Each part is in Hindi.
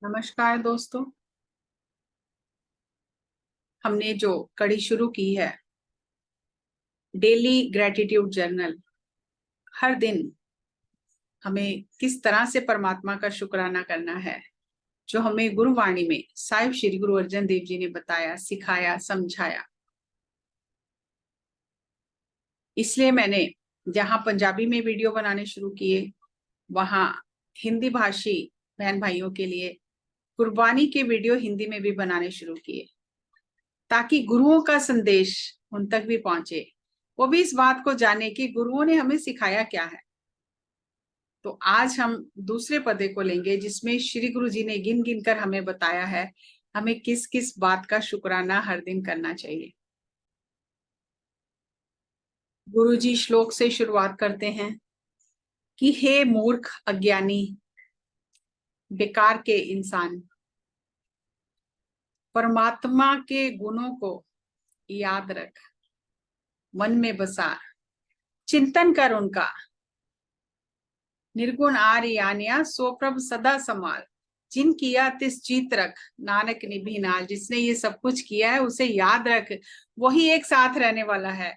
नमस्कार दोस्तों। हमने जो कड़ी शुरू की है डेली ग्रेटिट्यूड जर्नल, हर दिन हमें किस तरह से परमात्मा का शुक्राना करना है, जो हमें गुरुवाणी में साहिब श्री गुरु अर्जन देव जी ने बताया, सिखाया, समझाया। इसलिए मैंने जहां पंजाबी में वीडियो बनाने शुरू किए, वहां हिंदी भाषी बहन भाइयों के लिए गुरबानी के वीडियो हिंदी में भी बनाने शुरू किए, ताकि गुरुओं का संदेश उन तक भी पहुंचे, वो भी इस बात को जाने कि गुरुओं ने हमें सिखाया क्या है। तो आज हम दूसरे पदे को लेंगे, जिसमें श्री गुरु जी ने गिन गिन कर हमें बताया है हमें किस किस बात का शुक्राना हर दिन करना चाहिए। गुरु जी श्लोक से शुरुआत करते हैं कि हे मूर्ख, अज्ञानी, बेकार के इंसान, परमात्मा के गुणों को याद रख, मन में बसा, चिंतन कर उनका। निर्गुण आर्य आन्या सो प्रभ सदा समाल, जिन किया तिस जीत रख, नानक निभी नाल। जिसने ये सब कुछ किया है उसे याद रख, वही एक साथ रहने वाला है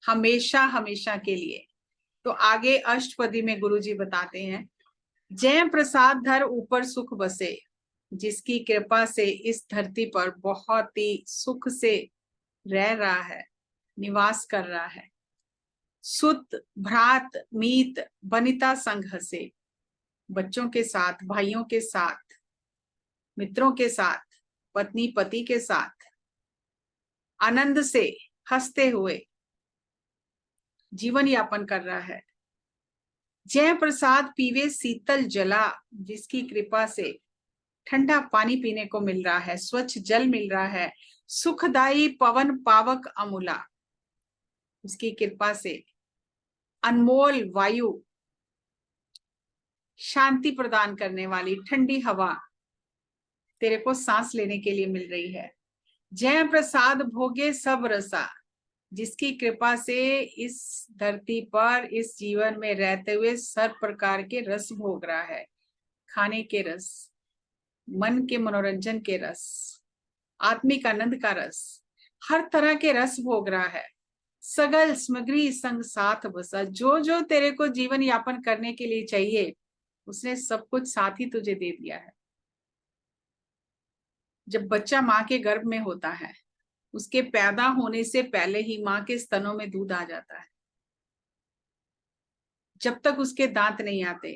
हमेशा हमेशा के लिए। तो आगे अष्टपदी में गुरु जी बताते हैं, जय प्रसाद धर ऊपर सुख बसे, जिसकी कृपा से इस धरती पर बहुत ही सुख से रह रहा है, निवास कर रहा है। सुत भ्रात मीत बनिता संग हसे, बच्चों के साथ, भाइयों के साथ, मित्रों के साथ, पत्नी पति के साथ आनंद से हंसते हुए जीवन यापन कर रहा है। जय प्रसाद पीवे शीतल जला, जिसकी कृपा से ठंडा पानी पीने को मिल रहा है, स्वच्छ जल मिल रहा है। सुखदाई पवन पावक अमूला, उसकी कृपा से अनमोल वायु, शांति प्रदान करने वाली ठंडी हवा तेरे को सांस लेने के लिए मिल रही है। जय प्रसाद भोगे सब रसा, जिसकी कृपा से इस धरती पर, इस जीवन में रहते हुए सब प्रकार के रस भोग रहा है। खाने के रस, मन के मनोरंजन के रस, आत्मिक आनंद का रस, हर तरह के रस भोग रहा है। सगल सामग्री संग साथ बसा, जो जो तेरे को जीवन यापन करने के लिए चाहिए उसने सब कुछ साथ ही तुझे दे दिया है। जब बच्चा माँ के गर्भ में होता है, उसके पैदा होने से पहले ही माँ के स्तनों में दूध आ जाता है। जब तक उसके दांत नहीं आते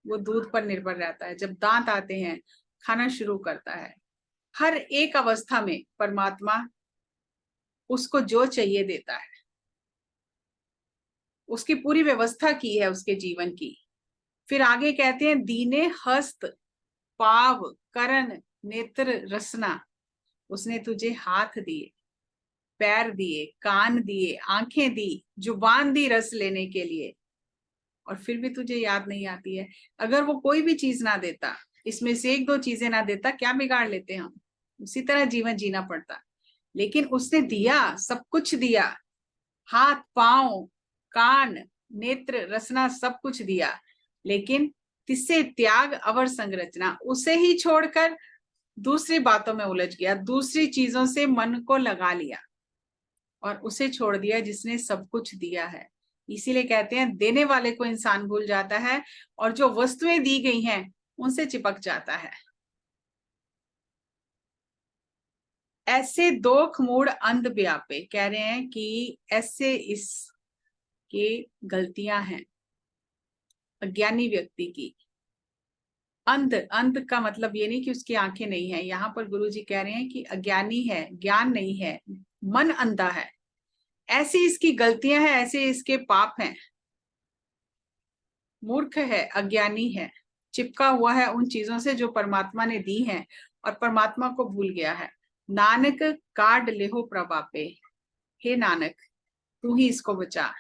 वो दूध पर निर्भर रहता है। जब दांत आते हैं खाना शुरू करता है। हर एक अवस्था में परमात्मा उसको जो चाहिए देता है, उसकी पूरी व्यवस्था की है उसके जीवन की। फिर आगे कहते हैं, दीने हस्त पाव करण नेत्र रसना, उसने तुझे हाथ दिए, पैर दिए, कान दिए, आंखें दी, जुबान दी रस लेने के लिए, और फिर भी तुझे याद नहीं आती है। अगर वो कोई भी चीज ना देता, इसमें से एक दो चीजें ना देता, क्या बिगाड़ लेते हम, उसी तरह जीवन जीना पड़ता। लेकिन उसने दिया, सब कुछ दिया, हाथ पांव कान नेत्र रसना सब कुछ दिया, लेकिन तिससे त्याग अवर संरचना, उसे ही छोड़कर दूसरी बातों में उलझ गया, दूसरी चीजों से मन को लगा लिया और उसे छोड़ दिया जिसने सब कुछ दिया है। इसीलिए कहते हैं, देने वाले को इंसान भूल जाता है और जो वस्तुएं दी गई हैं उनसे चिपक जाता है। ऐसे दोख मूड अंध व्यापे, कह रहे हैं कि ऐसे इसकी गलतियां हैं अज्ञानी व्यक्ति की। अंध, अंध का मतलब ये नहीं कि उसकी आंखें नहीं है। यहाँ पर गुरु जी कह रहे हैं कि अज्ञानी है, ज्ञान नहीं है, मन अंधा है। ऐसी इसकी गलतियां हैं, ऐसे इसके पाप हैं। मूर्ख है, अज्ञानी है, चिपका हुआ है उन चीजों से जो परमात्मा ने दी हैं और परमात्मा को भूल गया है। नानक काट लेहो प्रभापे, हे नानक तू ही इसको बचा,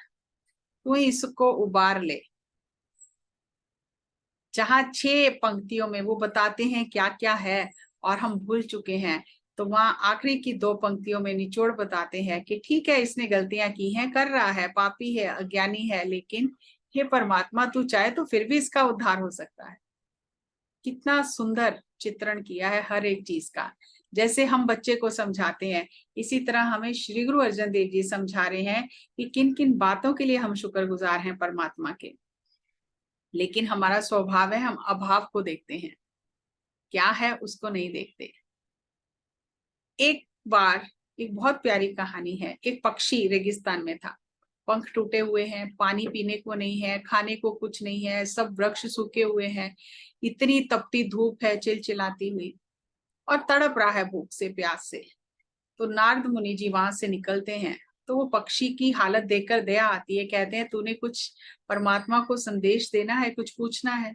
तू ही इसको उबार ले। जहां 6 पंक्तियों में वो बताते हैं क्या क्या है और हम भूल चुके हैं, तो वहां आखिरी की 2 पंक्तियों में निचोड़ बताते हैं कि ठीक है, इसने गलतियां की हैं, कर रहा है, पापी है, अज्ञानी है, लेकिन हे परमात्मा तू चाहे तो फिर भी इसका उद्धार हो सकता है। कितना सुंदर चित्रण किया है हर एक चीज का। जैसे हम बच्चे को समझाते हैं, इसी तरह हमें श्री गुरु अर्जन देव जी समझा रहे हैं कि किन किन बातों के लिए हम शुक्रगुजार हैं परमात्मा के। लेकिन हमारा स्वभाव है हम अभाव को देखते हैं, क्या है उसको नहीं देखते। एक बार एक बहुत प्यारी कहानी है। एक पक्षी रेगिस्तान में था, पंख टूटे हुए हैं, पानी पीने को नहीं है, खाने को कुछ नहीं है, सब वृक्ष सूखे हुए हैं, इतनी तपती धूप है चिलचिलाती हुई, और तड़प रहा है भूख से प्यास से। तो नारद मुनि जी वहां से निकलते हैं, तो वो पक्षी की हालत देखकर दया आती है, कहते हैं तूने कुछ परमात्मा को संदेश देना है, कुछ पूछना है?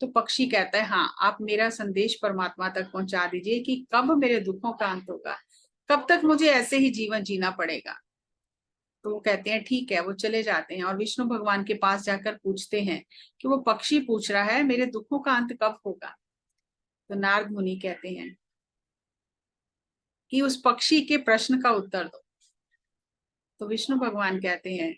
तो पक्षी कहता है हाँ, आप मेरा संदेश परमात्मा तक पहुंचा दीजिए कि कब मेरे दुखों का अंत होगा, कब तक मुझे ऐसे ही जीवन जीना पड़ेगा। तो वो कहते हैं ठीक है। वो चले जाते हैं और विष्णु भगवान के पास जाकर पूछते हैं कि वो पक्षी पूछ रहा है मेरे दुखों का अंत कब होगा। तो नारद मुनि कहते हैं कि उस पक्षी के प्रश्न का उत्तर दो। तो विष्णु भगवान कहते हैं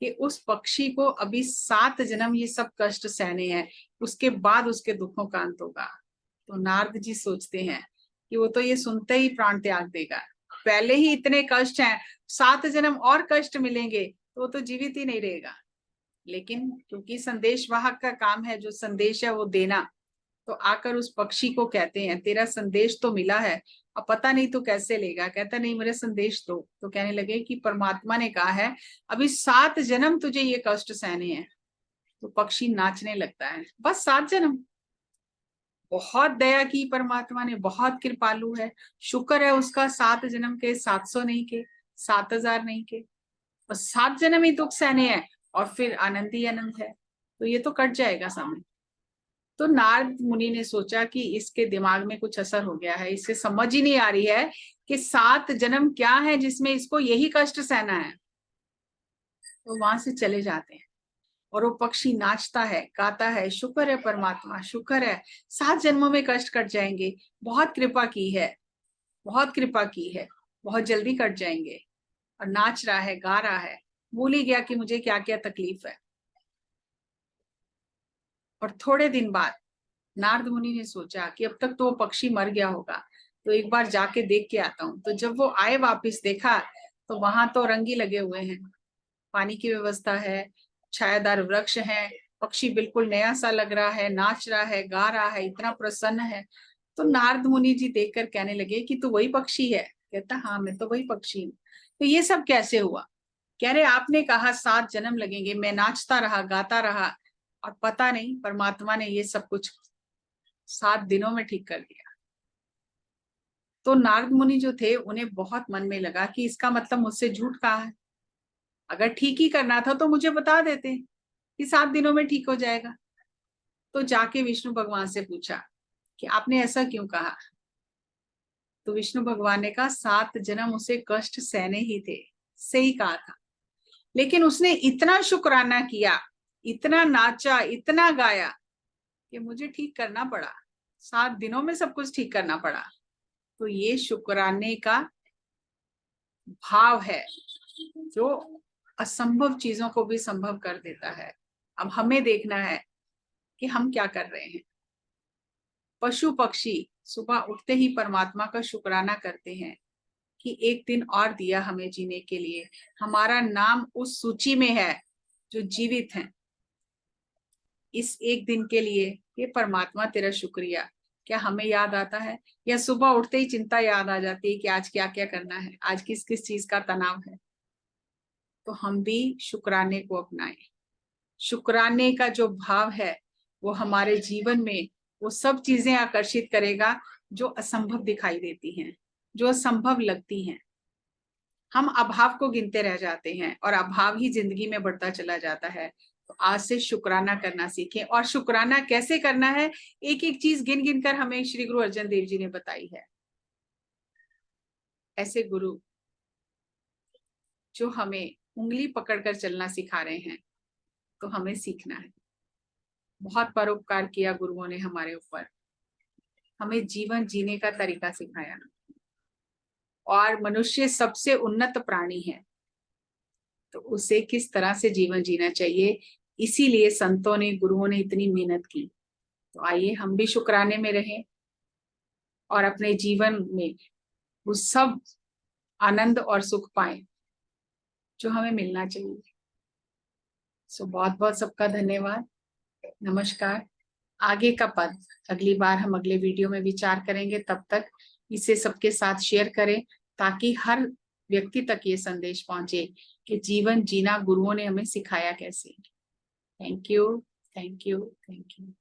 कि उस पक्षी को अभी 7 जन्म ये सब कष्ट सहने हैं, उसके बाद उसके दुखों का अंत होगा। तो नारद जी सोचते हैं कि वो तो ये सुनते ही प्राण त्याग देगा, पहले ही इतने कष्ट हैं, 7 जन्म और कष्ट मिलेंगे तो वो तो जीवित ही नहीं रहेगा। लेकिन क्योंकि संदेश वाहक का काम है जो संदेश है वो देना, तो आकर उस पक्षी को कहते हैं तेरा संदेश तो मिला है, अब पता नहीं तो कैसे लेगा। कहता नहीं मेरे संदेश दो। तो कहने लगे कि परमात्मा ने कहा है अभी 7 जन्म तुझे ये कष्ट सहने हैं। तो पक्षी नाचने लगता है, बस 7 जन्म? बहुत दया की परमात्मा ने, बहुत कृपालु है, शुक्र है उसका 7 जन्म के 700 नहीं के 7000 नहीं के, बस 7 जन्म ही दुख सहने हैं और फिर आनंद ही आनंद है, तो ये तो कट जाएगा समय। तो नारद मुनि ने सोचा कि इसके दिमाग में कुछ असर हो गया है, इसे समझ ही नहीं आ रही है कि 7 जन्म क्या है जिसमें इसको यही कष्ट सहना है। तो वहां से चले जाते हैं और वो पक्षी नाचता है, गाता है, शुक्र है परमात्मा, शुक्र है 7 जन्मों में कष्ट कट जाएंगे, बहुत कृपा की है, बहुत कृपा की है, बहुत जल्दी कट जाएंगे। और नाच रहा है, गा रहा है, भूल ही गया कि मुझे क्या क्या तकलीफ है। और थोड़े दिन बाद नारद मुनि ने सोचा कि अब तक तो वो पक्षी मर गया होगा, तो एक बार जाके देख के आता हूँ। तो जब वो आए वापिस, देखा तो वहां तो रंगी लगे हुए हैं, पानी की व्यवस्था है, छायादार वृक्ष है, पक्षी बिल्कुल नया सा लग रहा है, नाच रहा है, गा रहा है, इतना प्रसन्न है। तो नारद मुनि जी देखकर कहने लगे कि तू वही पक्षी है? कहता हाँ मैं तो वही पक्षी हूँ। तो ये सब कैसे हुआ? कह रहे आपने कहा 7 जन्म लगेंगे, मैं नाचता रहा, गाता रहा, और पता नहीं परमात्मा ने ये सब कुछ 7 दिनों में ठीक कर दिया। तो नारद मुनि जो थे उन्हें बहुत मन में लगा कि इसका मतलब मुझसे झूठ कहा है, अगर ठीक ही करना था तो मुझे बता देते कि 7 दिनों में ठीक हो जाएगा। तो जाके विष्णु भगवान से पूछा कि आपने ऐसा क्यों कहा। तो विष्णु भगवान ने कहा 7 जन्म उसे कष्ट सहने ही थे, सही कहा था, लेकिन उसने इतना शुक्राना किया, इतना नाचा, इतना गाया कि मुझे ठीक करना पड़ा, 7 दिनों में सब कुछ ठीक करना पड़ा। तो ये शुक्राने का भाव है जो असंभव चीजों को भी संभव कर देता है। अब हमें देखना है कि हम क्या कर रहे हैं। पशु पक्षी सुबह उठते ही परमात्मा का शुक्राना करते हैं कि एक दिन और दिया हमें जीने के लिए, हमारा नाम उस सूची में है जो जीवित हैं। इस एक दिन के लिए ये परमात्मा तेरा शुक्रिया। क्या हमें याद आता है, या सुबह उठते ही चिंता याद आ जाती है कि आज क्या क्या करना है, आज किस किस चीज का तनाव है? तो हम भी शुक्राने को अपनाएं। शुक्राने का जो भाव है वो हमारे जीवन में वो सब चीजें आकर्षित करेगा जो असंभव दिखाई देती हैं, जो असंभव लगती हैं। हम अभाव को गिनते रह जाते हैं और अभाव ही जिंदगी में बढ़ता चला जाता है। तो आज से शुक्राना करना सीखें। और शुक्राना कैसे करना है, एक एक चीज गिन गिन कर हमें श्री गुरु अर्जन देव जी ने बताई है। ऐसे गुरु जो हमें उंगली पकड़कर चलना सिखा रहे हैं, तो हमें सीखना है। बहुत परोपकार किया गुरुओं ने हमारे ऊपर, हमें जीवन जीने का तरीका सिखाया। और मनुष्य सबसे उन्नत प्राणी है, तो उसे किस तरह से जीवन जीना चाहिए, इसीलिए संतों ने, गुरुओं ने इतनी मेहनत की। तो आइए हम भी शुक्राने में रहें और अपने जीवन में वो सब आनंद और सुख पाएं जो हमें मिलना चाहिए। सो बहुत बहुत सबका धन्यवाद। नमस्कार। आगे का पद अगली बार हम अगले वीडियो में विचार करेंगे। तब तक इसे सबके साथ शेयर करें ताकि हर व्यक्ति तक ये संदेश पहुंचे कि जीवन जीना गुरुओं ने हमें सिखाया कैसे। Thank you, thank you, thank you.